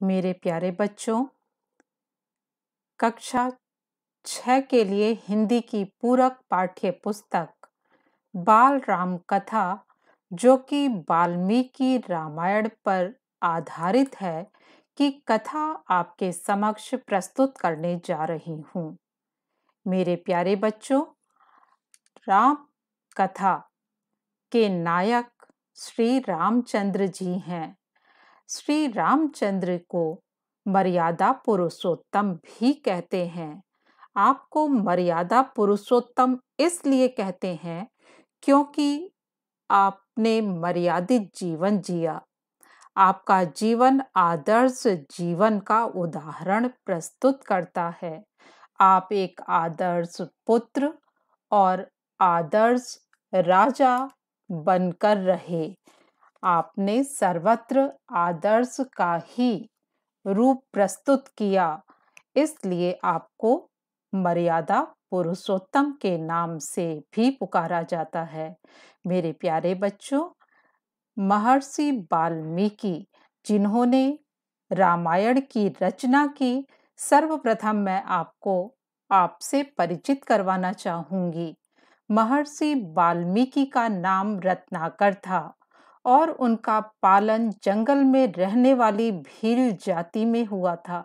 मेरे प्यारे बच्चों, कक्षा 6 के लिए हिंदी की पूरक पाठ्य पुस्तक बाल राम कथा, जो कि वाल्मीकि रामायण पर आधारित है, की कथा आपके समक्ष प्रस्तुत करने जा रही हूँ। मेरे प्यारे बच्चों, राम कथा के नायक श्री रामचंद्र जी हैं। श्री रामचंद्र को मर्यादा पुरुषोत्तम भी कहते हैं। आपको मर्यादा पुरुषोत्तम इसलिए कहते हैं क्योंकि आपने मर्यादित जीवन जिया। आपका जीवन आदर्श जीवन का उदाहरण प्रस्तुत करता है। आप एक आदर्श पुत्र और आदर्श राजा बनकर रहे। आपने सर्वत्र आदर्श का ही रूप प्रस्तुत किया, इसलिए आपको मर्यादा पुरुषोत्तम के नाम से भी पुकारा जाता है। मेरे प्यारे बच्चों, महर्षि वाल्मीकि जिन्होंने रामायण की रचना की, सर्वप्रथम मैं आपसे परिचित करवाना चाहूंगी। महर्षि वाल्मीकि का नाम रत्नाकर था और उनका पालन जंगल में रहने वाली भील जाति में हुआ था,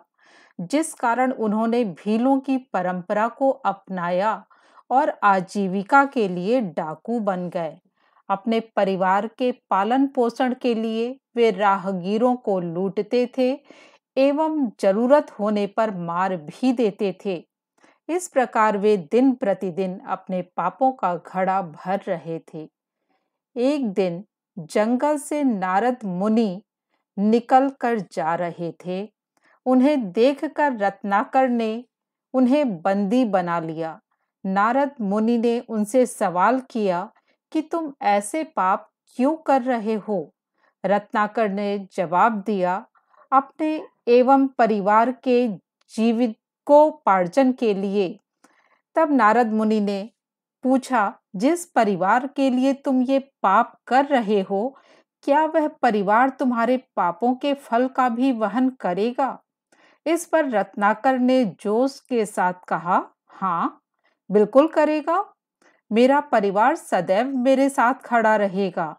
जिस कारण उन्होंने भीलों की परंपरा को अपनाया और आजीविका के लिए डाकू बन गए। अपने परिवार के पालन पोषण के लिए वे राहगीरों को लूटते थे एवं जरूरत होने पर मार भी देते थे। इस प्रकार वे दिन प्रतिदिन अपने पापों का घड़ा भर रहे थे। एक दिन जंगल से नारद मुनि निकल कर जा रहे थे। उन्हें देखकर रत्नाकर ने उन्हें बंदी बना लिया। नारद मुनि ने उनसे सवाल किया कि तुम ऐसे पाप क्यों कर रहे हो? रत्नाकर ने जवाब दिया, अपने एवं परिवार के जीविकोपार्जन के लिए। तब नारद मुनि ने पूछा, जिस परिवार के लिए तुम ये पाप कर रहे हो, क्या वह परिवार तुम्हारे पापों के फल का भी वहन करेगा? इस पर रत्नाकर ने जोश के साथ कहा, हाँ, बिल्कुल करेगा। मेरा परिवार सदैव मेरे साथ खड़ा रहेगा।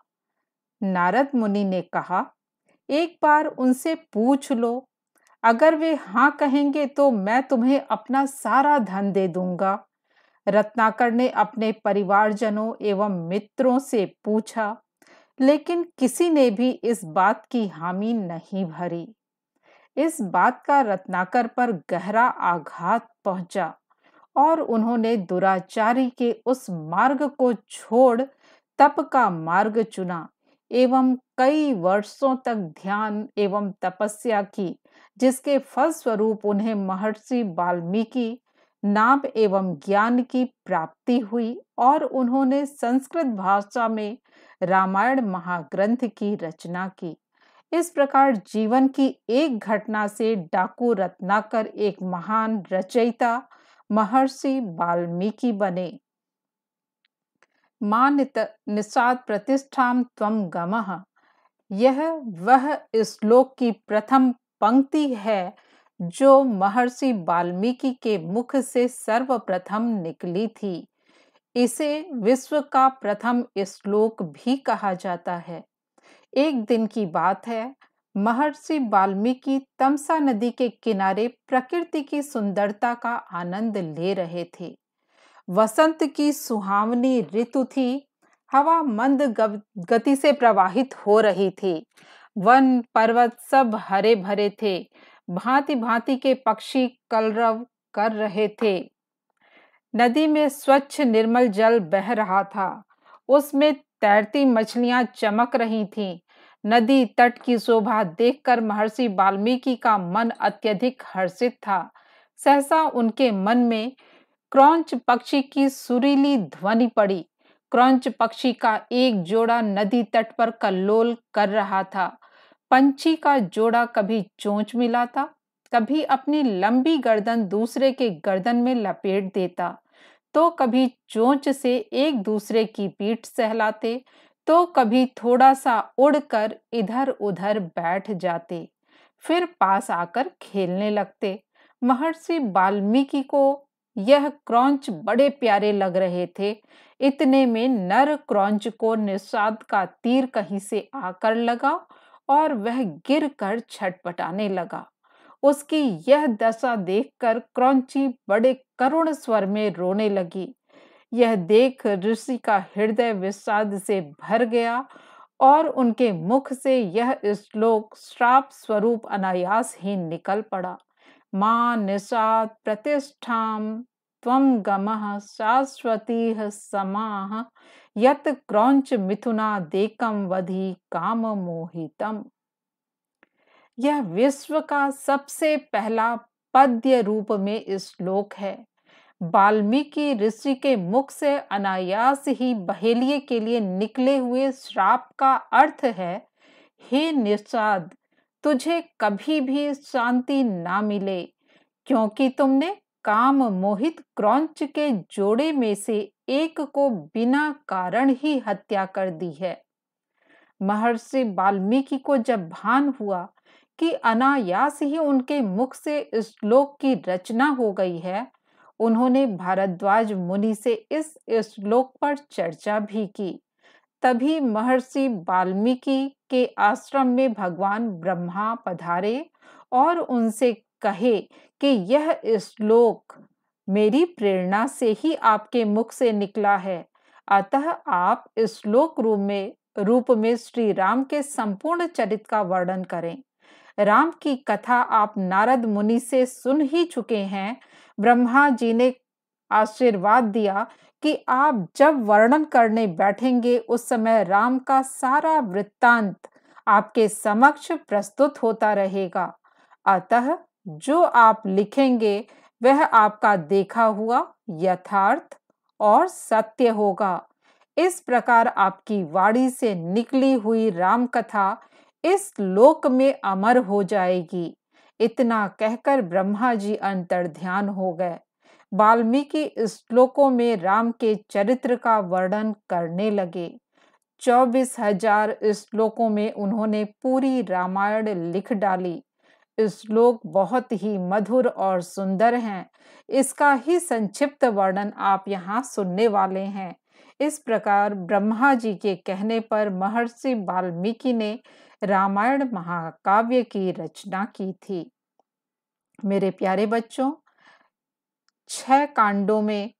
नारद मुनि ने कहा, एक बार उनसे पूछ लो, अगर वे हाँ कहेंगे तो मैं तुम्हें अपना सारा धन दे दूंगा। रत्नाकर ने अपने परिवारजनों एवं मित्रों से पूछा, लेकिन किसी ने भी इस बात की हामी नहीं भरी। इस बात का रत्नाकर पर गहरा आघात पहुंचा और उन्होंने दुराचारी के उस मार्ग को छोड़ तप का मार्ग चुना एवं कई वर्षों तक ध्यान एवं तपस्या की, जिसके फलस्वरूप उन्हें महर्षि वाल्मीकि नाम एवं ज्ञान की प्राप्ति हुई और उन्होंने संस्कृत भाषा में रामायण महाग्रंथ की रचना की। इस प्रकार जीवन की एक घटना से डाकू रत्नाकर एक महान रचयिता महर्षि वाल्मीकि बने। मां निषाद प्रतिष्ठाम त्वं गमः, यह वह श्लोक की प्रथम पंक्ति है जो महर्षि वाल्मीकि के मुख से सर्वप्रथम निकली थी। इसे विश्व का प्रथम श्लोक भी कहा जाता है। एक दिन की बात है, महर्षि वाल्मीकि तमसा नदी के किनारे प्रकृति की सुंदरता का आनंद ले रहे थे। वसंत की सुहावनी ऋतु थी। हवा मंद गति से प्रवाहित हो रही थी। वन पर्वत सब हरे भरे थे। भांति भांति के पक्षी कलरव कर रहे थे। नदी में स्वच्छ निर्मल जल बह रहा था। उसमें तैरती मछलियां चमक रही थीं। नदी तट की शोभा देखकर महर्षि वाल्मीकि का मन अत्यधिक हर्षित था। सहसा उनके मन में क्रौंच पक्षी की सुरीली ध्वनि पड़ी। क्रौंच पक्षी का एक जोड़ा नदी तट पर कल्लोल कर रहा था। पंछी का जोड़ा कभी चोंच मिलाता, कभी अपनी लंबी गर्दन दूसरे के गर्दन में लपेट देता, तो कभी चोंच से एक दूसरे की पीठ सहलाते, तो कभी थोड़ा सा उड़कर इधर उधर बैठ जाते। फिर पास आकर खेलने लगते। महर्षि वाल्मीकि को यह क्रौंच बड़े प्यारे लग रहे थे। इतने में नर क्रौंच को निषाद का तीर कहीं से आकर लगा और वह गिरकर छटपटाने लगा। उसकी यह दशा देखकर क्रौंची बड़े करुण स्वर में रोने लगी। यह देख ऋषि का हृदय विषाद से भर गया और उनके मुख से यह श्लोक श्राप स्वरूप अनायास ही निकल पड़ा। मां निषाद प्रतिष्ठाम त्वं गमः शाश्वतीः समाः यत् क्रौंच मिथुनादेकं वधि काम मोहितम। यह विश्व का सबसे पहला पद्य रूप में श्लोक है। वाल्मीकि ऋषि के मुख से अनायास ही बहेलिए के लिए निकले हुए श्राप का अर्थ है, हे निषाद, तुझे कभी भी शांति ना मिले, क्योंकि तुमने काम मोहित क्रौंच के जोड़े में से एक को बिना कारण ही हत्या कर दी है। महर्षि वाल्मीकि को जब भान हुआ कि अनायास ही उनके मुख से श्लोक की रचना हो गई है, उन्होंने भारद्वाज मुनि से इस श्लोक पर चर्चा भी की। तभी महर्षि वाल्मीकि के आश्रम में भगवान ब्रह्मा पधारे और उनसे कहे कि यह श्लोक मेरी प्रेरणा से ही आपके मुख से निकला है, अतः आप श्लोक रूप में श्री राम के संपूर्ण चरित्र का वर्णन करें। राम की कथा आप नारद मुनि से सुन ही चुके हैं। ब्रह्मा जी ने आशीर्वाद दिया कि आप जब वर्णन करने बैठेंगे उस समय राम का सारा वृत्तांत आपके समक्ष प्रस्तुत होता रहेगा। अतः जो आप लिखेंगे वह आपका देखा हुआ यथार्थ और सत्य होगा। इस प्रकार आपकी वाणी से निकली हुई राम कथा इस लोक में अमर हो जाएगी। इतना कहकर ब्रह्मा जी अंतर्ध्यान हो गए। वाल्मीकि श्लोकों में राम के चरित्र का वर्णन करने लगे। 24,000 श्लोकों में उन्होंने पूरी रामायण लिख डाली। श्लोक बहुत ही मधुर और सुंदर हैं। इसका ही संक्षिप्त वर्णन आप यहाँ सुनने वाले हैं। इस प्रकार ब्रह्मा जी के कहने पर महर्षि वाल्मीकि ने रामायण महाकाव्य की रचना की थी। मेरे प्यारे बच्चों, 6 कांडों में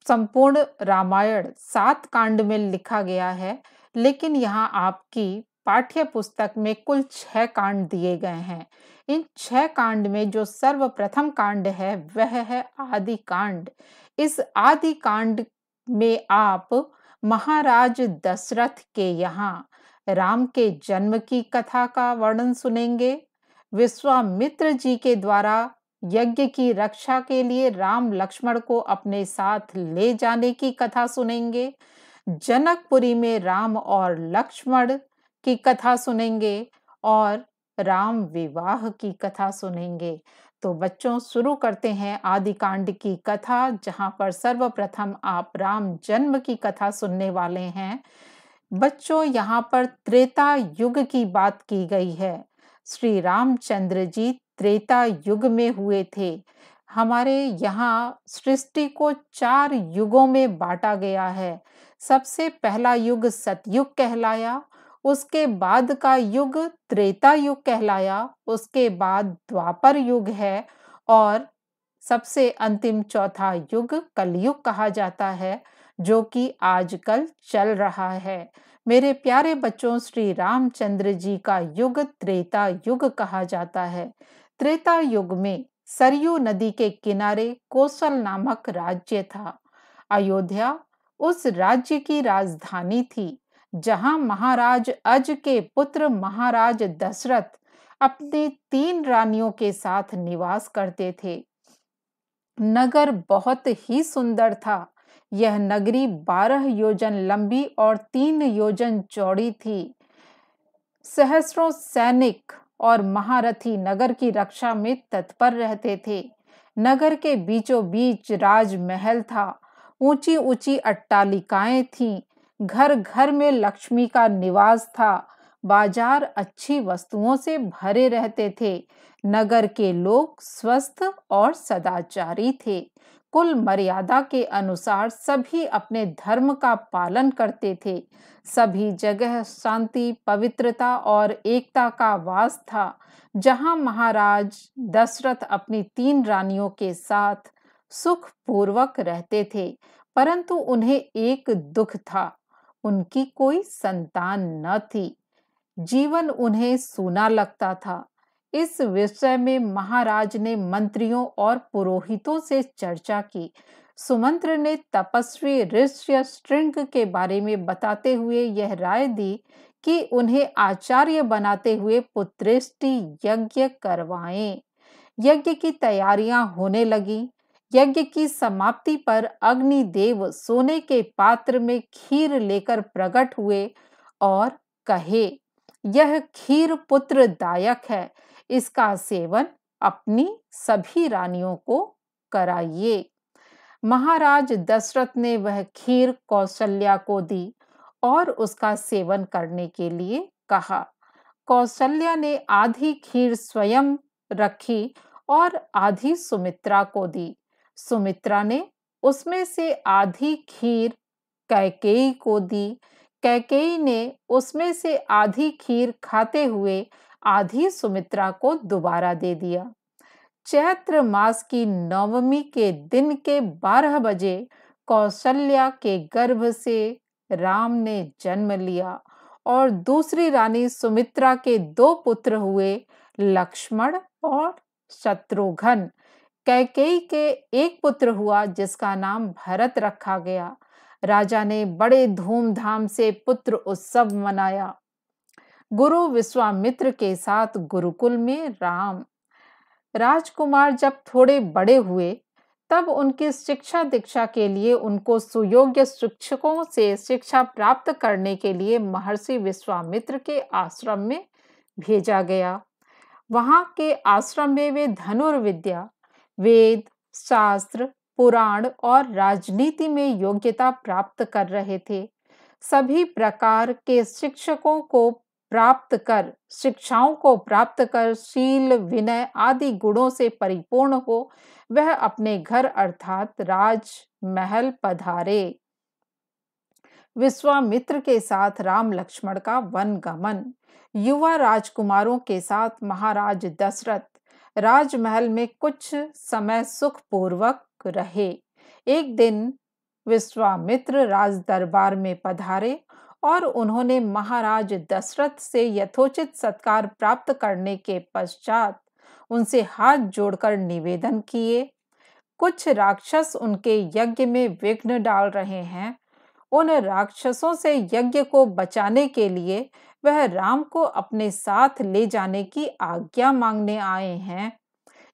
संपूर्ण रामायण 7 कांड में लिखा गया है, लेकिन यहाँ आपकी पाठ्य पुस्तक में कुल 6 कांड दिए गए हैं। इन 6 कांड में जो सर्वप्रथम कांड है वह है आदि कांड। इस आदि कांड में आप महाराज दशरथ के यहाँ राम के जन्म की कथा का वर्णन सुनेंगे। विश्वामित्र जी के द्वारा यज्ञ की रक्षा के लिए राम लक्ष्मण को अपने साथ ले जाने की कथा सुनेंगे। जनकपुरी में राम और लक्ष्मण की कथा सुनेंगे और राम विवाह की कथा सुनेंगे। तो बच्चों, शुरू करते हैं आदि कांड की कथा, जहां पर सर्वप्रथम आप राम जन्म की कथा सुनने वाले हैं। बच्चों, यहाँ पर त्रेता युग की बात की गई है। श्री रामचंद्र जी त्रेता युग में हुए थे। हमारे यहाँ सृष्टि को 4 युगों में बांटा गया है। सबसे पहला युग सतयुग कहलाया, उसके बाद का युग त्रेता युग कहलाया, उसके बाद द्वापर युग है और सबसे अंतिम चौथा युग कलयुग कहा जाता है, जो कि आजकल चल रहा है। मेरे प्यारे बच्चों, श्री रामचंद्र जी का युग त्रेता युग कहा जाता है। त्रेता युग में सरयू नदी के किनारे कौशल नामक राज्य था। अयोध्या उस राज्य की राजधानी थी, जहां महाराज अज के पुत्र महाराज दशरथ अपनी 3 रानियों के साथ निवास करते थे। नगर बहुत ही सुंदर था। यह नगरी 12 योजन लंबी और 3 योजन चौड़ी थी। सहस्रों सैनिक और महारथी नगर की रक्षा में तत्पर रहते थे। नगर के बीचों बीच राजमहल था। ऊंची ऊंची अट्टालिकाएं थीं। घर घर में लक्ष्मी का निवास था। बाजार अच्छी वस्तुओं से भरे रहते थे। नगर के लोग स्वस्थ और सदाचारी थे। कुल मर्यादा के अनुसार सभी अपने धर्म का पालन करते थे। सभी जगह शांति, पवित्रता और एकता का वास था। जहां महाराज दशरथ अपनी 3 रानियों के साथ सुखपूर्वक रहते थे, परंतु उन्हें एक दुख था, उनकी कोई संतान न थी। जीवन उन्हें सूना लगता था। इस विषय में महाराज ने मंत्रियों और पुरोहितों से चर्चा की। सुमंत्र ने तपस्वी ऋष्य श्रृंग के बारे में बताते हुए यह राय दी कि उन्हें आचार्य बनाते हुए पुत्रेष्टि यज्ञ करवाएं। यज्ञ की तैयारियां होने लगी। यज्ञ की समाप्ति पर अग्निदेव सोने के पात्र में खीर लेकर प्रकट हुए और कहे, यह खीर पुत्रदायक है, इसका सेवन अपनी सभी रानियों को कराइए। महाराज दशरथ ने वह खीर कौशल्या को दी और उसका सेवन करने के लिए कहा। कौशल्या ने आधी खीर स्वयं रखी और आधी सुमित्रा को दी। सुमित्रा ने उसमें से आधी खीर कैकेयी को दी। कैकेयी ने उसमें से आधी खीर खाते हुए आधी सुमित्रा को दोबारा दे दिया। चैत्र मास की नवमी के दिन के 12 बजे कौशल्या के गर्भ से राम ने जन्म लिया और दूसरी रानी सुमित्रा के 2 पुत्र हुए, लक्ष्मण और शत्रुघ्न। कैकेयी के एक पुत्र हुआ जिसका नाम भरत रखा गया। राजा ने बड़े धूमधाम से पुत्र उत्सव मनाया। गुरु विश्वामित्र के साथ गुरुकुल में राम। राजकुमार जब थोड़े बड़े हुए तब उनकी शिक्षा दीक्षा के लिए उनको सुयोग्य शिक्षकों से शिक्षा प्राप्त करने के लिए महर्षि विश्वामित्र के आश्रम में भेजा गया। वहां के आश्रम में वे धनुर्विद्या, वेद, शास्त्र, पुराण और राजनीति में योग्यता प्राप्त कर रहे थे। सभी प्रकार के शिक्षाओं को प्राप्त कर शील, विनय आदि गुणों से परिपूर्ण हो वह अपने घर अर्थात राजमहल पधारे। विश्वामित्र के साथ राम लक्ष्मण का वनगमन। युवा राजकुमारों के साथ महाराज दशरथ राजमहल में कुछ समय सुखपूर्वक रहे। एक दिन विश्वामित्र राज दरबार में पधारे और उन्होंने महाराज दशरथ से यथोचित सत्कार प्राप्त करने के पश्चात उनसे हाथ जोड़कर निवेदन किए। कुछ राक्षस उनके यज्ञ में विघ्न डाल रहे हैं। उन राक्षसों से यज्ञ को बचाने के लिए वह राम को अपने साथ ले जाने की आज्ञा मांगने आए हैं।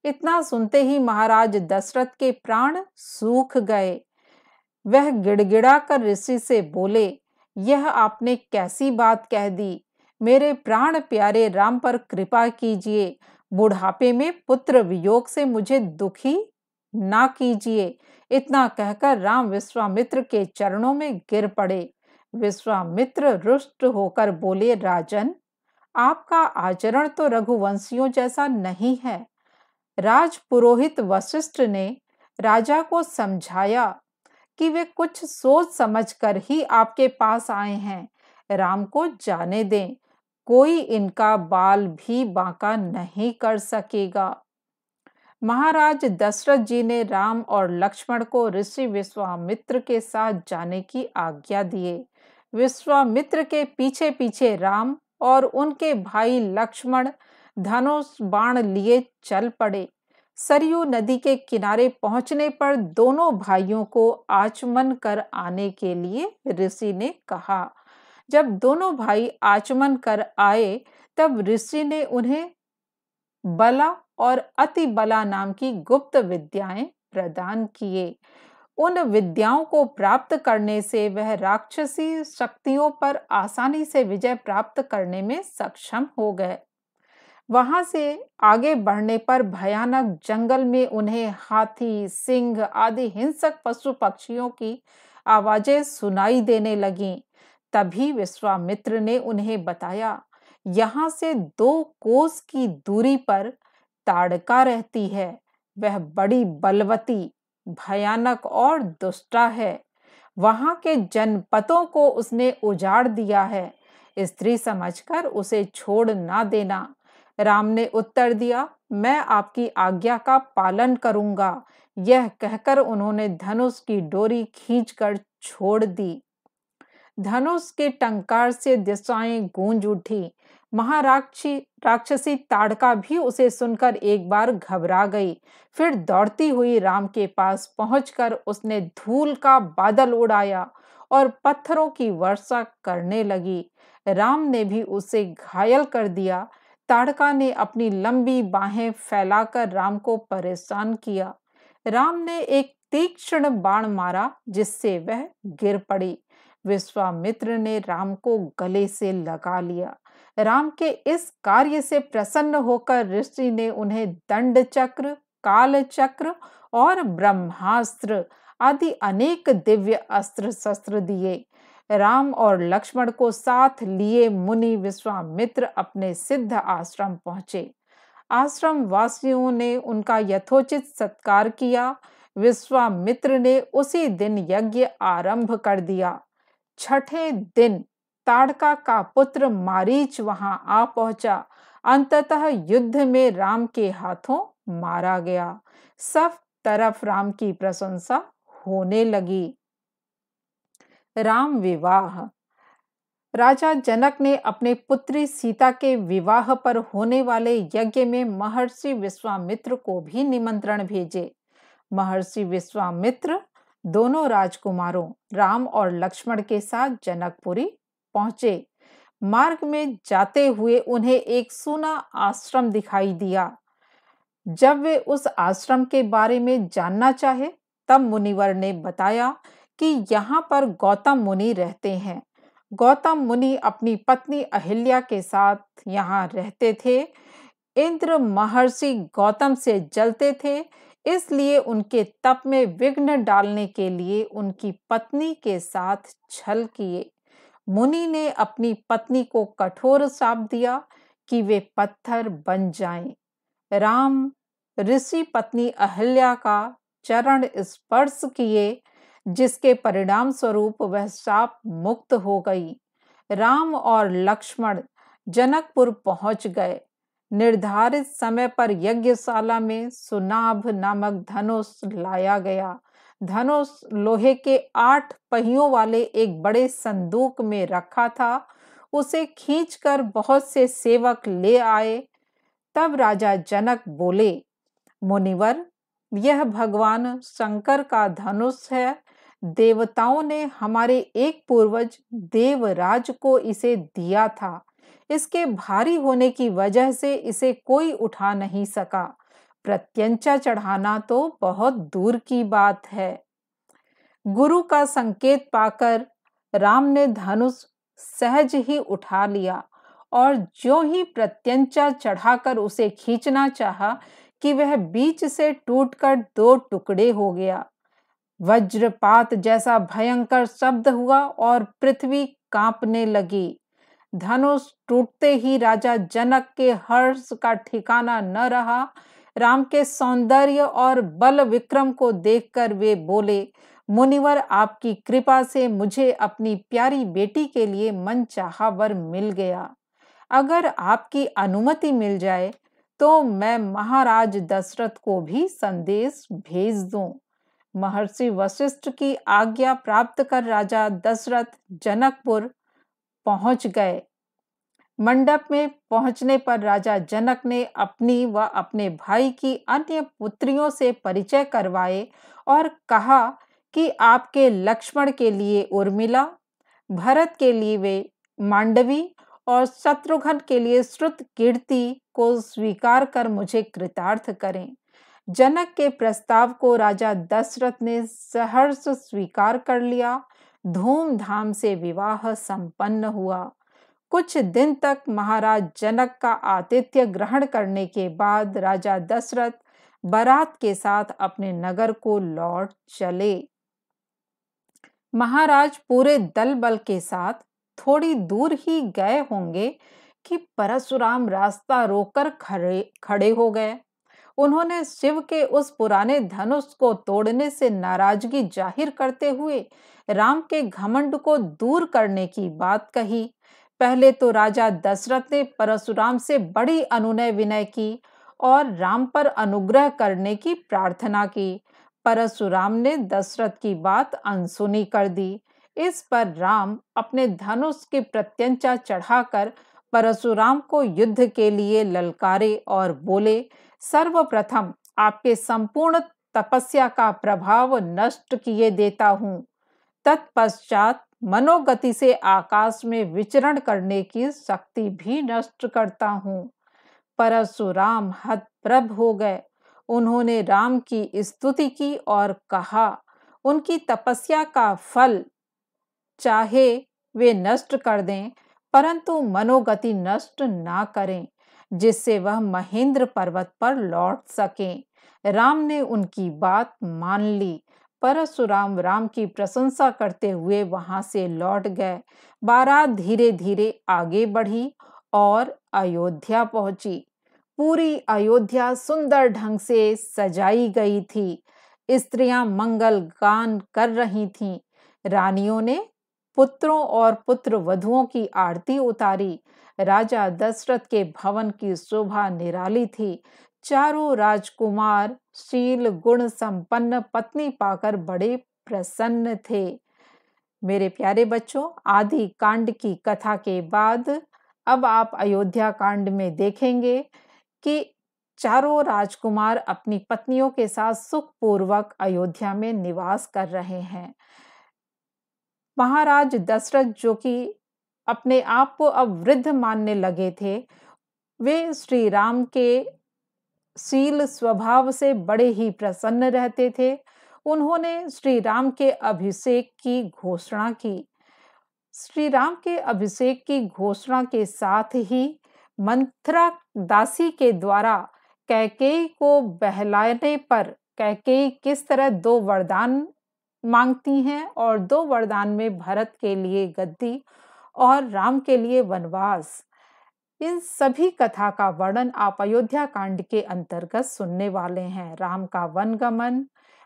इतना सुनते ही महाराज दशरथ के प्राण सूख गए। वह गिड़गिड़ा कर ऋषि से बोले, यह आपने कैसी बात कह दी? मेरे प्राण प्यारे राम पर कृपा कीजिए। बुढ़ापे में पुत्र वियोग से मुझे दुखी ना कीजिए। इतना कहकर राम विश्वामित्र के चरणों में गिर पड़े। विश्वामित्र रुष्ट होकर बोले, राजन, आपका आचरण तो रघुवंशियों जैसा नहीं है। राजपुरोहित वशिष्ठ ने राजा को समझाया कि वे कुछ सोच समझकर ही आपके पास आए हैं। राम को जाने दें, कोई इनका बाल भी बांका नहीं कर सकेगा। महाराज दशरथ जी ने राम और लक्ष्मण को ऋषि विश्वामित्र के साथ जाने की आज्ञा दिए। विश्वामित्र के पीछे पीछे राम और उनके भाई लक्ष्मण धनुष बाण लिए चल पड़े। सरयू नदी के किनारे पहुंचने पर दोनों भाइयों को आचमन कर आने के लिए ऋषि ने कहा। जब दोनों भाई आचमन कर आए तब ऋषि ने उन्हें बला और अति बला नाम की गुप्त विद्याएं प्रदान किए। उन विद्याओं को प्राप्त करने से वह राक्षसी शक्तियों पर आसानी से विजय प्राप्त करने में सक्षम हो गए। वहां से आगे बढ़ने पर भयानक जंगल में उन्हें हाथी, सिंह आदि हिंसक पशु पक्षियों की आवाजें सुनाई देने लगीं। तभी विश्वामित्र ने उन्हें बताया यहाँ से 2 कोस की दूरी पर ताड़का रहती है। वह बड़ी बलवती, भयानक और दुष्टा है। वहां के जनपदों को उसने उजाड़ दिया है। स्त्री समझकर उसे छोड़ ना देना। राम ने उत्तर दिया, मैं आपकी आज्ञा का पालन करूंगा। यह कहकर उन्होंने धनुष की डोरी खींचकर छोड़ दी। धनुष के टंकार से दिशाएं गूंज उठी। राक्षसी ताड़का भी उसे सुनकर एक बार घबरा गई। फिर दौड़ती हुई राम के पास पहुंचकर उसने धूल का बादल उड़ाया और पत्थरों की वर्षा करने लगी। राम ने भी उसे घायल कर दिया। ताड़का ने अपनी लंबी बाहें फैलाकर राम को परेशान किया। राम ने एक तीक्ष्ण बाण मारा जिससे वह गिर पड़ी। विश्वामित्र ने राम को गले से लगा लिया। राम के इस कार्य से प्रसन्न होकर ऋषि ने उन्हें दंड चक्र, काल चक्र और ब्रह्मास्त्र आदि अनेक दिव्य अस्त्र शस्त्र दिए। राम और लक्ष्मण को साथ लिए मुनि विश्वामित्र अपने सिद्ध आश्रम पहुंचे। आश्रम वासियों ने उनका यथोचित सत्कार किया। विश्वामित्र ने उसी दिन यज्ञ आरंभ कर दिया। छठे दिन ताड़का का पुत्र मारीच वहां आ पहुंचा। अंततः युद्ध में राम के हाथों मारा गया। सब तरफ राम की प्रशंसा होने लगी। राम विवाह। राजा जनक ने अपने पुत्री सीता के विवाह पर होने वाले यज्ञ में महर्षि विश्वामित्र को भी निमंत्रण भेजे। महर्षि विश्वामित्र दोनों राजकुमारों राम और लक्ष्मण के साथ जनकपुरी पहुंचे। मार्ग में जाते हुए उन्हें एक सूना आश्रम दिखाई दिया। जब वे उस आश्रम के बारे में जानना चाहे, तब मुनिवर ने बताया कि यहाँ पर गौतम मुनि रहते हैं। गौतम मुनि अपनी पत्नी अहिल्या के साथ यहाँ रहते थे। इंद्र महर्षि गौतम से जलते थे, इसलिए उनके तप में विघ्न डालने के लिए उनकी पत्नी के साथ छल किए। मुनि ने अपनी पत्नी को कठोर शाप दिया कि वे पत्थर बन जाएं। राम ऋषि पत्नी अहिल्या का चरण स्पर्श किए, जिसके परिणाम स्वरूप वह शाप मुक्त हो गई। राम और लक्ष्मण जनकपुर पहुंच गए। निर्धारित समय पर यज्ञशाला में सुनाभ नामक धनुष लाया गया। धनुष लोहे के 8 पहियों वाले एक बड़े संदूक में रखा था। उसे खींचकर बहुत से सेवक ले आए। तब राजा जनक बोले, मुनिवर, यह भगवान शंकर का धनुष है। देवताओं ने हमारे एक पूर्वज देवराज को इसे दिया था। इसके भारी होने की वजह से इसे कोई उठा नहीं सका। प्रत्यंचा चढ़ाना तो बहुत दूर की बात है। गुरु का संकेत पाकर राम ने धनुष सहज ही उठा लिया और ज्यों ही प्रत्यंचा चढ़ाकर उसे खींचना चाहा कि वह बीच से टूटकर 2 टुकड़े हो गया। वज्रपात जैसा भयंकर शब्द हुआ और पृथ्वी कांपने लगी। धनुष टूटते ही राजा जनक के हर्ष का ठिकाना न रहा। राम के सौंदर्य और बल विक्रम को देखकर वे बोले, मुनिवर, आपकी कृपा से मुझे अपनी प्यारी बेटी के लिए मनचाहा वर मिल गया। अगर आपकी अनुमति मिल जाए तो मैं महाराज दशरथ को भी संदेश भेज दूं। महर्षि वशिष्ठ की आज्ञा प्राप्त कर राजा दशरथ जनकपुर पहुंच गए। मंडप में पहुंचने पर राजा जनक ने अपनी व अपने भाई की अन्य पुत्रियों से परिचय करवाए और कहा कि आपके लक्ष्मण के उर्मिला, उर्मिला, भरत के लिए वे मांडवी और शत्रुघ्न के लिए श्रुतकीर्ति को स्वीकार कर मुझे कृतार्थ करें। जनक के प्रस्ताव को राजा दशरथ ने सहर्ष स्वीकार कर लिया। धूमधाम से विवाह संपन्न हुआ। कुछ दिन तक महाराज जनक का आतिथ्य ग्रहण करने के बाद राजा दशरथ बारात के साथ अपने नगर को लौट चले। महाराज पूरे दल बल के साथ थोड़ी दूर ही गए होंगे कि परशुराम रास्ता रोककर खड़े खड़े हो गए। उन्होंने शिव के उस पुराने धनुष को तोड़ने से नाराजगी जाहिर करते हुए राम के घमंड को दूर करने की बात कही। पहले तो राजा दशरथ ने परशुराम से बड़ी अनुनय विनय की और राम पर अनुग्रह करने की प्रार्थना की। परशुराम ने दशरथ की बात अनसुनी कर दी। इस पर राम अपने धनुष की प्रत्यंचा चढ़ाकर परशुराम को युद्ध के लिए ललकारे और बोले, सर्वप्रथम आपके संपूर्ण तपस्या का प्रभाव नष्ट किए देता हूं, तत्पश्चात मनोगति से आकाश में विचरण करने की शक्ति भी नष्ट करता हूं। परशुराम हतप्रभ हो गए। उन्होंने राम की स्तुति की और कहा, उनकी तपस्या का फल चाहे वे नष्ट कर दें, परंतु मनोगति नष्ट ना करें, जिससे वह महेंद्र पर्वत पर लौट सकें। राम ने उनकी बात मान ली। परशुराम राम की प्रशंसा करते हुए वहां से लौट गए। बारात धीरे धीरे आगे बढ़ी और अयोध्या पहुंची। पूरी अयोध्या सुंदर ढंग से सजाई गई थी। स्त्रियां मंगल गान कर रही थीं। रानियों ने पुत्रों और पुत्र वधुओं की आरती उतारी। राजा दशरथ के भवन की शोभा निराली थी। चारों राजकुमार शील गुण संपन्न पत्नी पाकर बड़े प्रसन्न थे। मेरे प्यारे बच्चों, आदि कांड की कथा के बाद अब आप अयोध्या कांड में देखेंगे कि चारों राजकुमार अपनी पत्नियों के साथ सुखपूर्वक अयोध्या में निवास कर रहे हैं। महाराज दशरथ, जो कि अपने आप को अब वृद्ध मानने लगे थे, वे श्री राम के शील स्वभाव से बड़े ही प्रसन्न रहते थे। उन्होंने श्री राम के अभिषेक की घोषणा की। श्री राम के अभिषेक की घोषणा के साथ ही मंथरा दासी के द्वारा कैकेयी को बहलाने पर कैकेयी किस तरह 2 वरदान मांगती हैं और 2 वरदान में भरत के लिए गद्दी और राम के लिए वनवास, इन सभी कथा का वर्णन आप अयोध्या कांड के अंतर्गत सुनने वाले हैं। राम का वनगमन,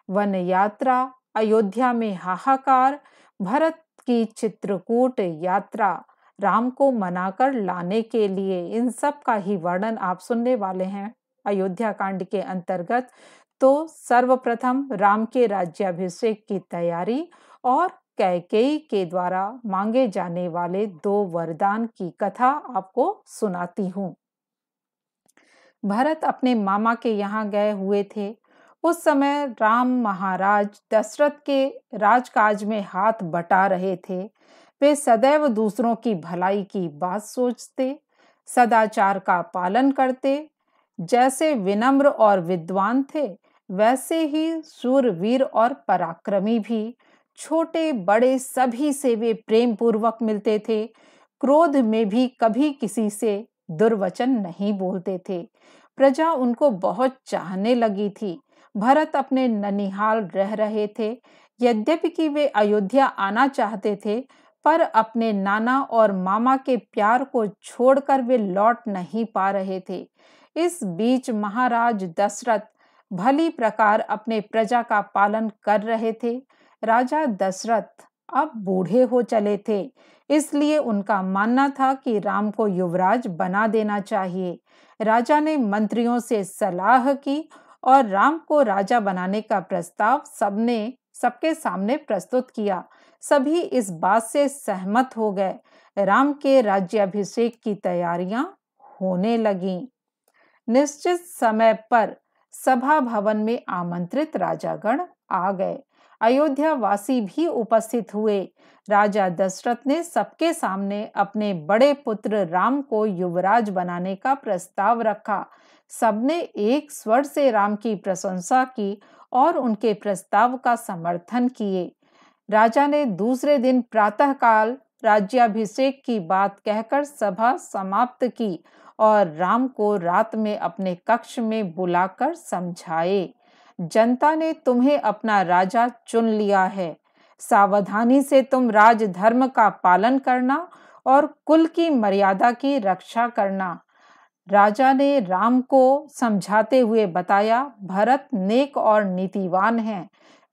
वन यात्रा, अयोध्या में हाहाकार, भरत की चित्रकूट यात्रा, राम को मनाकर लाने के लिए, इन सब का ही वर्णन आप सुनने वाले हैं अयोध्या कांड के अंतर्गत। तो सर्वप्रथम राम के राज्याभिषेक की तैयारी और कैकेयी के द्वारा मांगे जाने वाले 2 वरदान की कथा आपको सुनाती हूँ। भरत अपने मामा के यहाँ गए हुए थे। उस समय राम महाराज दशरथ के राजकाज में हाथ बटा रहे थे। वे सदैव दूसरों की भलाई की बात सोचते, सदाचार का पालन करते। जैसे विनम्र और विद्वान थे, वैसे ही शूरवीर और पराक्रमी भी। छोटे बड़े सभी से वे प्रेम पूर्वक मिलते थे। क्रोध में भी कभी किसी से दुर्वचन नहीं बोलते थे। प्रजा उनको बहुत चाहने लगी थी। भरत अपने ननिहाल रह रहे थे। यद्यपि कि वे अयोध्या आना चाहते थे, पर अपने नाना और मामा के प्यार को छोड़कर वे लौट नहीं पा रहे थे। इस बीच महाराज दशरथ भली प्रकार अपने प्रजा का पालन कर रहे थे। राजा दशरथ अब बूढ़े हो चले थे, इसलिए उनका मानना था कि राम को युवराज बना देना चाहिए। राजा ने मंत्रियों से सलाह की और राम को राजा बनाने का प्रस्ताव सबके सामने प्रस्तुत किया। सभी इस बात से सहमत हो गए। राम के राज्याभिषेक की तैयारियां होने लगीं। निश्चित समय पर सभा भवन में आमंत्रित राजागण आ गए। अयोध्या वासी भी उपस्थित हुए। राजा दशरथ ने सबके सामने अपने बड़े पुत्र राम को युवराज बनाने का प्रस्ताव रखा। सबने एक स्वर से राम की प्रशंसा की और उनके प्रस्ताव का समर्थन किए। राजा ने दूसरे दिन प्रातःकाल राज्याभिषेक की बात कहकर सभा समाप्त की और राम को रात में अपने कक्ष में बुलाकर समझाए, जनता ने तुम्हें अपना राजा चुन लिया है। सावधानी से तुम राजधर्म का पालन करना और कुल की मर्यादा की रक्षा करना। राजा ने राम को समझाते हुए बताया, भरत नेक और नीतिवान है,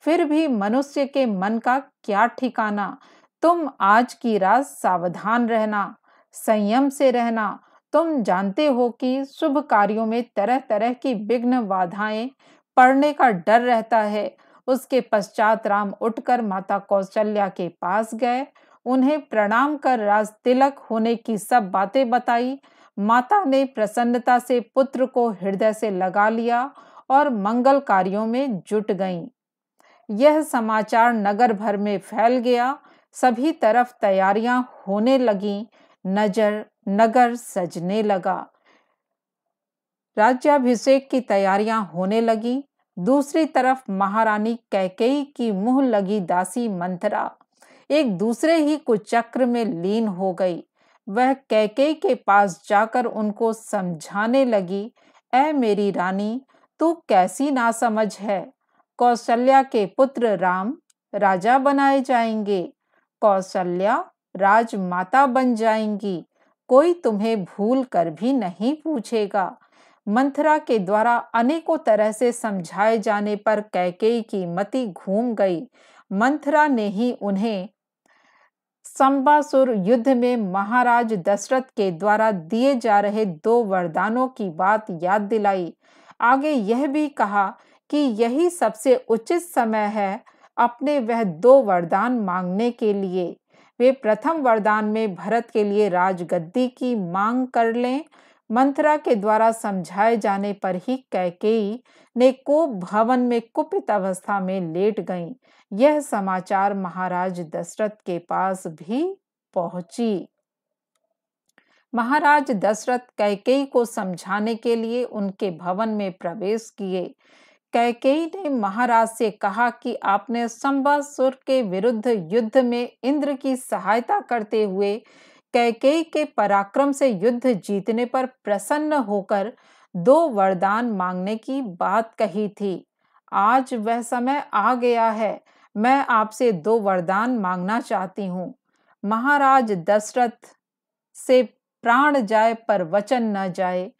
फिर भी मनुष्य के मन का क्या ठिकाना। तुम आज की रात सावधान रहना, संयम से रहना। तुम जानते हो कि शुभ कार्यों में तरह तरह की विघ्न बाधाएं पड़ने का डर रहता है। उसके पश्चात राम उठकर माता कौशल्या के पास गए, उन्हें प्रणाम कर राज तिलक होने की सब बातें बताई। माता ने प्रसन्नता से पुत्र को हृदय से लगा लिया और मंगल कार्यों में जुट गईं। यह समाचार नगर भर में फैल गया, सभी तरफ तैयारियां होने लगीं, नगर सजने लगा, राज्याभिषेक की तैयारियां होने लगी। दूसरी तरफ महारानी कैकेयी की मुंह लगी दासी मंथरा एक दूसरे ही कुचक्र में लीन हो गई। वह कैकेयी के पास जाकर उनको समझाने लगी, ऐ मेरी रानी, तू कैसी नासमझ है। कौशल्या के पुत्र राम राजा बनाए जाएंगे, कौशल्या राजमाता बन जाएंगी, कोई तुम्हें भूल कर भी नहीं पूछेगा। मंथरा के द्वारा अनेकों तरह से समझाए जाने पर कैकेयी की मति घूम गई। मंथरा ने ही उन्हें संबासुर युद्ध में महाराज दशरथ के द्वारा दिए जा रहे 2 वरदानों की बात याद दिलाई। आगे यह भी कहा कि यही सबसे उचित समय है अपने वह 2 वरदान मांगने के लिए। वे प्रथम वरदान में भरत के लिए राजगद्दी की मांग कर लें। मंथरा के द्वारा समझाए जाने पर ही कैकेयी ने कोप भवन में कुपित अवस्था में लेट गईं। यह समाचार महाराज दशरथ के पास भी पहुंची। महाराज दशरथ कैकेयी को समझाने के लिए उनके भवन में प्रवेश किए। कैकेयी ने महाराज से कहा कि आपने संबासुर के विरुद्ध युद्ध में इंद्र की सहायता करते हुए कैकेयी के पराक्रम से युद्ध जीतने पर प्रसन्न होकर 2 वरदान मांगने की बात कही थी। आज वह समय आ गया है, मैं आपसे 2 वरदान मांगना चाहती हूँ। महाराज दशरथ से प्राण जाए पर वचन न जाए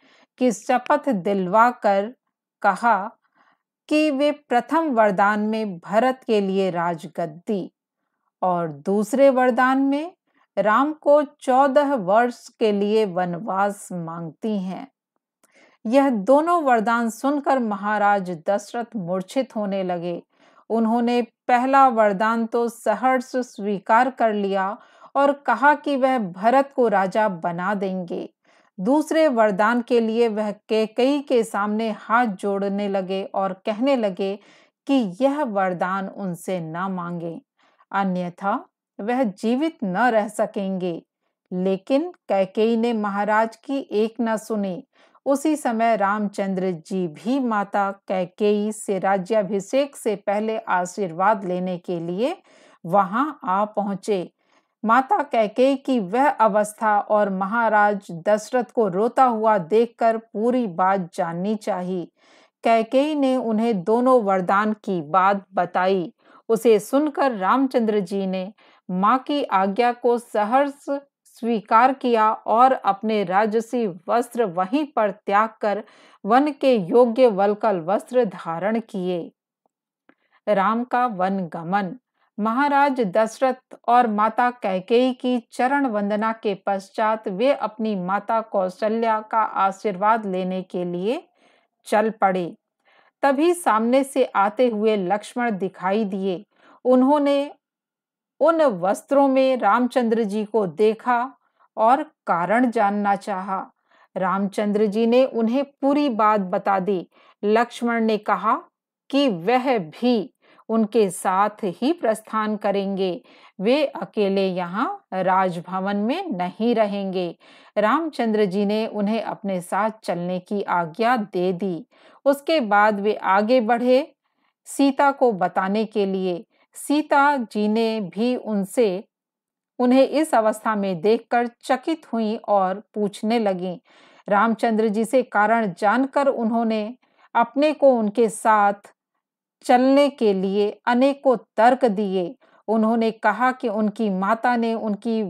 कि शपथ दिलवा कर कहा कि वे प्रथम वरदान में भरत के लिए राजगद्दी और दूसरे वरदान में राम को 14 वर्ष के लिए वनवास मांगती हैं। यह दोनों वरदान सुनकर महाराज दशरथ मूर्छित होने लगे। उन्होंने पहला वरदान तो सहर्ष स्वीकार कर लिया और कहा कि वह भरत को राजा बना देंगे। दूसरे वरदान के लिए वह कैकेयी के सामने हाथ जोड़ने लगे और कहने लगे कि यह वरदान उनसे न मांगे, अन्यथा वह जीवित न रह सकेंगे। लेकिन कैकेयी ने महाराज की एक न सुनी। उसी समय रामचंद्र जी भी माता कैकेयी से राज्याभिषेक से पहले आशीर्वाद लेने के लिए वहां आ पहुंचे। माता कैकेयी की वह अवस्था और महाराज दशरथ को रोता हुआ देखकर पूरी बात जाननी चाहिए। कैकेयी ने उन्हें दोनों वरदान की बात बताई। उसे सुनकर रामचंद्र जी ने मां की आज्ञा को सहर्ष स्वीकार किया और अपने राजसी वस्त्र वहीं पर त्याग कर वन के योग्य वल्कल वस्त्र धारण किए। राम का वन गमन। महाराज दशरथ और माता कैकेयी की चरण वंदना के पश्चात वे अपनी माता कौशल्या का आशीर्वाद लेने के लिए चल पड़े। तभी सामने से आते हुए लक्ष्मण दिखाई दिए। उन्होंने उन वस्त्रों में रामचंद्र जी को देखा और कारण जानना चाहा। रामचंद्र जी ने उन्हें पूरी बात बता दी। लक्ष्मण ने कहा कि वह भी उनके साथ ही प्रस्थान करेंगे, वे अकेले यहाँ राजभवन में नहीं रहेंगे। रामचंद्र जी ने उन्हें अपने साथ चलने की आज्ञा दे दी। उसके बाद वे आगे बढ़े सीता को बताने के लिए। सीता जी ने भी उन्हें इस अवस्था में देखकर चकित हुई और पूछने लगी। रामचंद्र जी से कारण जानकर उन्होंने अपने को उनके साथ चलने के लिए अनेकों तर्क दिए। उन्होंने कहा कि उनकी माता ने उनकी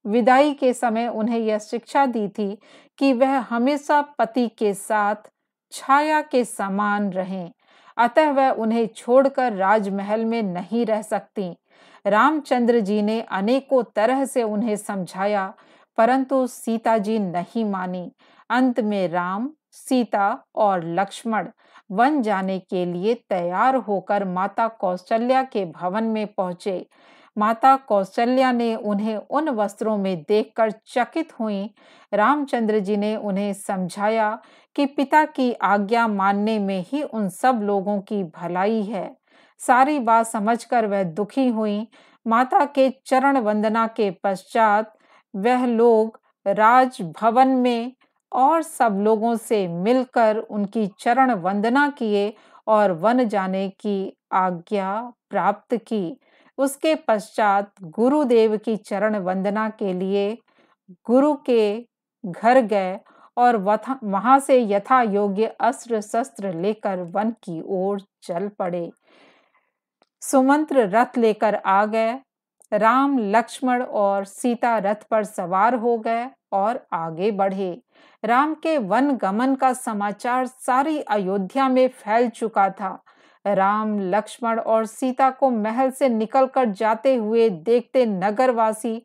विदाई के समय उन्हें यह शिक्षा दी थी कि वह हमेशा पति के साथ छाया के समान रहें, अतः वह उन्हें छोड़कर राजमहल में नहीं रह सकती। रामचंद्र जी ने अनेकों तरह से उन्हें समझाया, परंतु सीता जी नहीं मानी। अंत में राम, सीता और लक्ष्मण वन जाने के लिए तैयार होकर माता कौशल्या के भवन में पहुंचे। माता कौशल्या ने उन्हें उन वस्त्रों में देखकर चकित हुई। रामचंद्र जी ने उन्हें समझाया कि पिता की आज्ञा मानने में ही उन सब लोगों की भलाई है। सारी बात समझकर वह दुखी हुई। माता के चरण वंदना के पश्चात वह लोग राजभवन में और सब लोगों से मिलकर उनकी चरण वंदना किए और वन जाने की आज्ञा प्राप्त की। उसके पश्चात गुरुदेव की चरण वंदना के लिए गुरु के घर गए और वहां से यथा योग्य अस्त्र शस्त्र लेकर वन की ओर चल पड़े। सुमंत्र रथ लेकर आ गए। राम, लक्ष्मण और सीता रथ पर सवार हो गए और आगे बढ़े। राम के वन गमन का समाचार सारी अयोध्या में फैल चुका था। राम, लक्ष्मण और सीता को महल से निकलकर जाते हुए देखते नगरवासी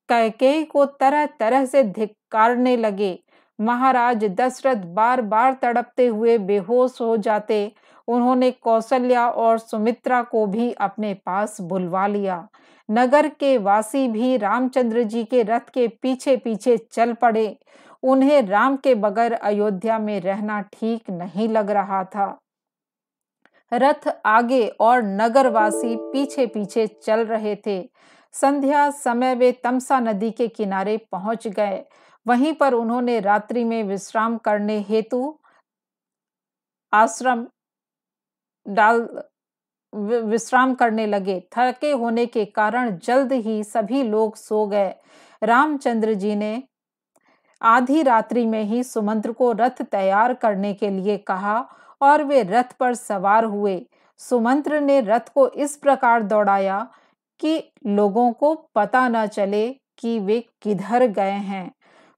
कैकेयी को तरह तरह से धिक्कारने लगे। महाराज दशरथ बार बार तड़पते हुए बेहोश हो जाते। उन्होंने कौशल्या और सुमित्रा को भी अपने पास बुलवा लिया। नगर के वासी भी रामचंद्र जी के रथ के पीछे पीछे चल पड़े। उन्हें राम के बगैर अयोध्या में रहना ठीक नहीं लग रहा था। रथ आगे और नगरवासी पीछे पीछे चल रहे थे। संध्या समय वे तमसा नदी के किनारे पहुंच गए। वहीं पर उन्होंने रात्रि में विश्राम करने हेतु आश्रम डाल विश्राम करने लगे। थके होने के कारण जल्द ही सभी लोग सो गए। रामचंद्र जी ने आधी रात्रि में ही सुमंत्र को रथ तैयार करने के लिए कहा और वे रथ पर सवार हुए। सुमंत्र ने रथ को इस प्रकार दौड़ाया कि लोगों को पता न चले कि वे किधर गए हैं।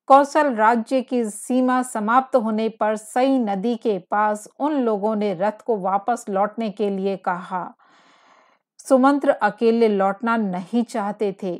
कौशल राज्य की सीमा समाप्त होने पर सई नदी के पास उन लोगों ने रथ को वापस लौटने के लिए कहा। सुमंत्र अकेले लौटना नहीं चाहते थे,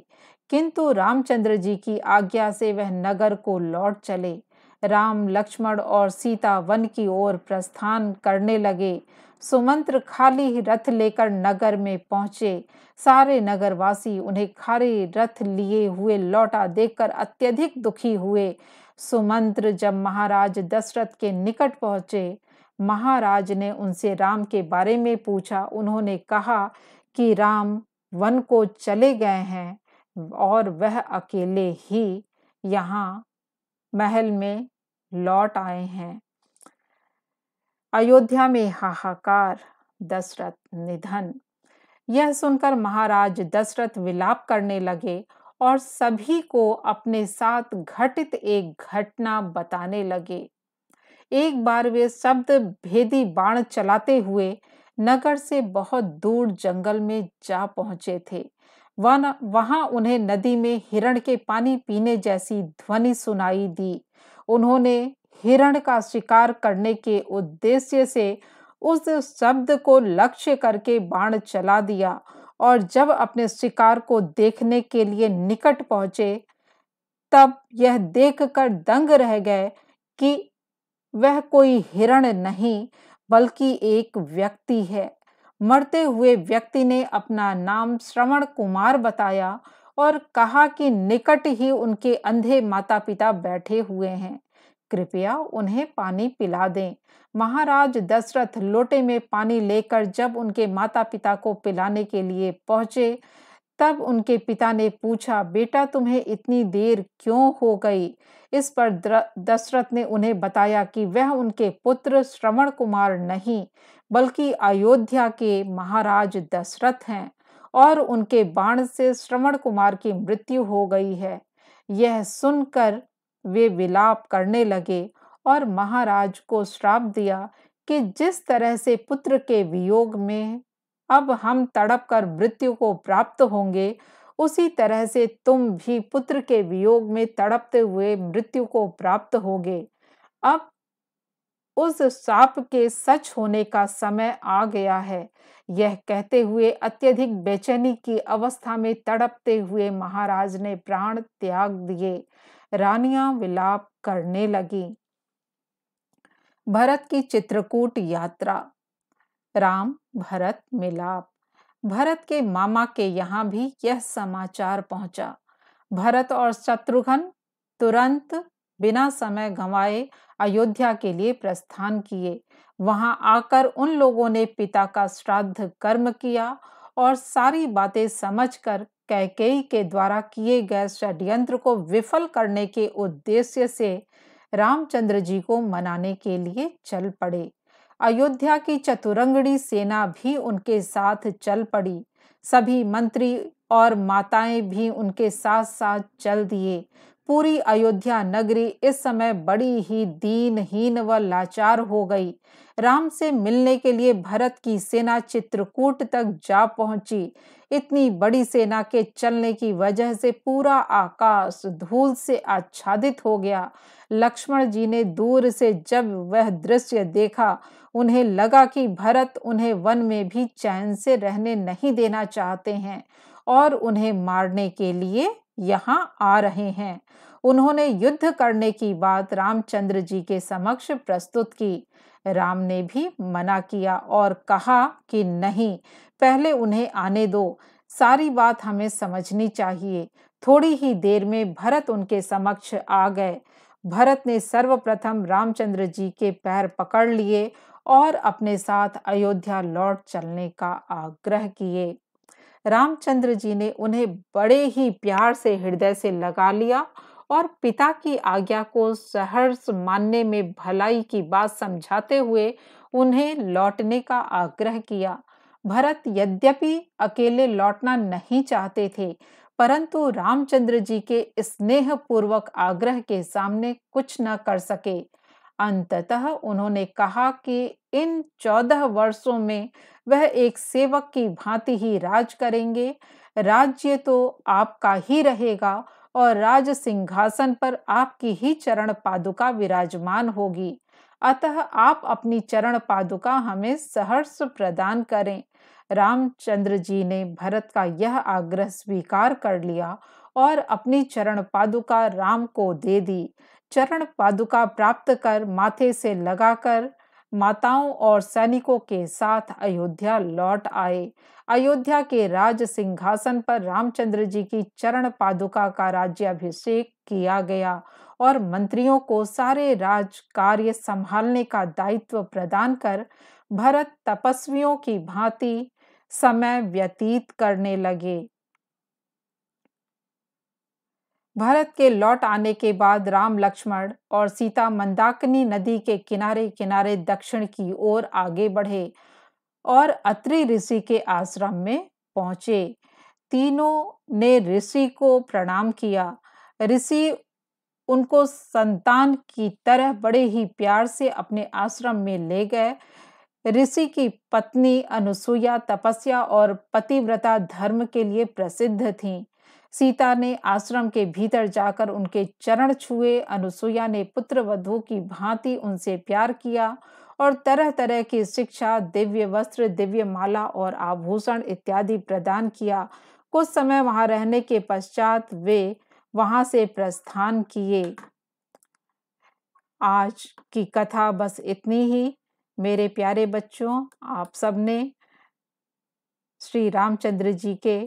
किंतु रामचंद्र जी की आज्ञा से वह नगर को लौट चले। राम, लक्ष्मण और सीता वन की ओर प्रस्थान करने लगे। सुमंत्र खाली रथ लेकर नगर में पहुंचे। सारे नगरवासी उन्हें खाली रथ लिए हुए लौटा देखकर अत्यधिक दुखी हुए। सुमंत्र जब महाराज दशरथ के निकट पहुंचे, महाराज ने उनसे राम के बारे में पूछा। उन्होंने कहा कि राम वन को चले गए हैं और वह अकेले ही यहाँ महल में लौट आए हैं। अयोध्या में हाहाकार, दशरथ निधन। यह सुनकर महाराज दशरथ विलाप करने लगे और सभी को अपने साथ घटित एक घटना बताने लगे। एक बार वे शब्द भेदी बाण चलाते हुए नगर से बहुत दूर जंगल में जा पहुंचे थे। वहां उन्हें नदी में हिरण के पानी पीने जैसी ध्वनि सुनाई दी। उन्होंने हिरण का शिकार करने के उद्देश्य से उस शब्द को लक्ष्य करके बाण चला दिया और जब अपने शिकार को देखने के लिए निकट पहुंचे, तब यह देखकर दंग रह गए कि वह कोई हिरण नहीं बल्कि एक व्यक्ति है। मरते हुए व्यक्ति ने अपना नाम श्रवण कुमार बताया और कहा कि निकट ही उनके अंधे माता पिता बैठे हुए हैं, कृपया उन्हें पानी पिला दें। महाराज दशरथ लोटे में पानी लेकर जब उनके माता पिता को पिलाने के लिए पहुंचे, तब उनके पिता ने पूछा, बेटा तुम्हें इतनी देर क्यों हो गई? इस पर दशरथ ने उन्हें बताया कि वह उनके पुत्र श्रवण कुमार नहीं बल्कि अयोध्या के महाराज दशरथ हैं और उनके बाण से श्रवण कुमार की मृत्यु हो गई है। यह सुनकर वे विलाप करने लगे और महाराज को श्राप दिया कि जिस तरह से पुत्र के वियोग में अब हम तड़प कर मृत्यु को प्राप्त होंगे, उसी तरह से तुम भी पुत्र के वियोग में तड़पते हुए मृत्यु को प्राप्त होगे। अब उस शाप के सच होने का समय आ गया है। यह कहते हुए अत्यधिक बेचैनी की अवस्था में तड़पते हुए महाराज ने प्राण त्याग दिए। रानियां विलाप करने लगी। भरत की चित्रकूट यात्रा। राम भरत मिलाप। भरत के मामा के यहाँ भी यह समाचार पहुंचा। भरत और शत्रुघ्न तुरंत बिना समय गंवाए अयोध्या के लिए प्रस्थान किए। वहां आकर उन लोगों ने पिता का श्राद्ध कर्म किया और सारी बातें समझकर कैकेयी के द्वारा किए गए षड्यंत्र को विफल करने के उद्देश्य से रामचंद्र जी को मनाने के लिए चल पड़े। अयोध्या की चतुरंगड़ी सेना भी उनके साथ चल पड़ी। सभी मंत्री और माताएं भी उनके साथ साथ चल दिए। पूरी अयोध्या नगरी इस समय बड़ी ही दीनहीन व लाचार हो गई। राम से मिलने के लिए भरत की सेना चित्रकूट तक जा पहुंची। इतनी बड़ी सेना के चलने की वजह से पूरा आकाश धूल से आच्छादित हो गया। लक्ष्मण जी ने दूर से जब वह दृश्य देखा, उन्हें लगा कि भरत उन्हें वन में भी चैन से रहने नहीं देना चाहते हैं और उन्हें मारने के लिए यहाँ आ रहे हैं। उन्होंने युद्ध करने की बात रामचंद्र जी के समक्ष प्रस्तुत की। राम ने भी मना किया और कहा कि नहीं, पहले उन्हें आने दो, सारी बात हमें समझनी चाहिए। थोड़ी ही देर में भरत उनके समक्ष आ गए। भरत ने सर्वप्रथम रामचंद्र जी के पैर पकड़ लिए और अपने साथ अयोध्या लौट चलने का आग्रह किए। रामचंद्र जी ने उन्हें बड़े ही प्यार से हृदय से लगा लिया और पिता की आज्ञा को सहर्ष मानने में भलाई की बात समझाते हुए उन्हें लौटने का आग्रह किया। भरत यद्यपि अकेले लौटना नहीं चाहते थे, परंतु रामचंद्र जी के स्नेह पूर्वक आग्रह के सामने कुछ न कर सके। अंततः उन्होंने कहा कि इन 14 वर्षों में वह एक सेवक की भांति ही राज करेंगे। राज्य तो आपका ही रहेगा और राज सिंहासन पर आपकी ही चरण पादुका विराजमान होगी। अतः आप अपनी चरण पादुका हमें सहर्ष प्रदान करें। रामचंद्र जी ने भरत का यह आग्रह स्वीकार कर लिया और अपनी चरण पादुका राम को दे दी। चरण पादुका प्राप्त कर माथे से लगाकर माताओं और सैनिकों के साथ अयोध्या लौट आए। अयोध्या के राज सिंहासन पर रामचंद्र जी की चरण पादुका का राज्याभिषेक किया गया और मंत्रियों को सारे राज कार्य संभालने का दायित्व प्रदान कर भरत तपस्वियों की भांति समय व्यतीत करने लगे। भरत के लौट आने के बाद राम, लक्ष्मण और सीता मंदाकिनी नदी के किनारे किनारे दक्षिण की ओर आगे बढ़े और अत्रि ऋषि के आश्रम में पहुंचे। तीनों ने ऋषि को प्रणाम किया। ऋषि उनको संतान की तरह बड़े ही प्यार से अपने आश्रम में ले गए। ऋषि की पत्नी अनुसुईया तपस्या और पतिव्रता धर्म के लिए प्रसिद्ध थीं। सीता ने आश्रम के भीतर जाकर उनके चरण छुए। अनुसुईया ने पुत्र वधू की भांति उनसे प्यार किया और तरह तरह की शिक्षा, दिव्य वस्त्र, दिव्य माला और आभूषण इत्यादि प्रदान किया। कुछ समय वहां रहने के पश्चात वे वहां से प्रस्थान किए। आज की कथा बस इतनी ही। मेरे प्यारे बच्चों, आप सबने श्री रामचंद्र जी के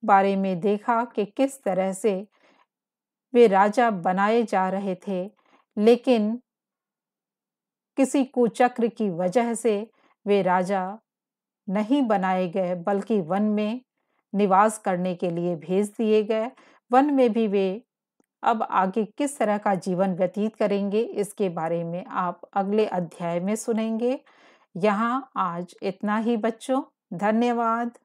बारे में देखा कि किस तरह से वे राजा बनाए जा रहे थे, लेकिन किसी कुचक्र की वजह से वे राजा नहीं बनाए गए, बल्कि वन में निवास करने के लिए भेज दिए गए। वन में भी वे अब आगे किस तरह का जीवन व्यतीत करेंगे, इसके बारे में आप अगले अध्याय में सुनेंगे। यहाँ आज इतना ही बच्चों। धन्यवाद।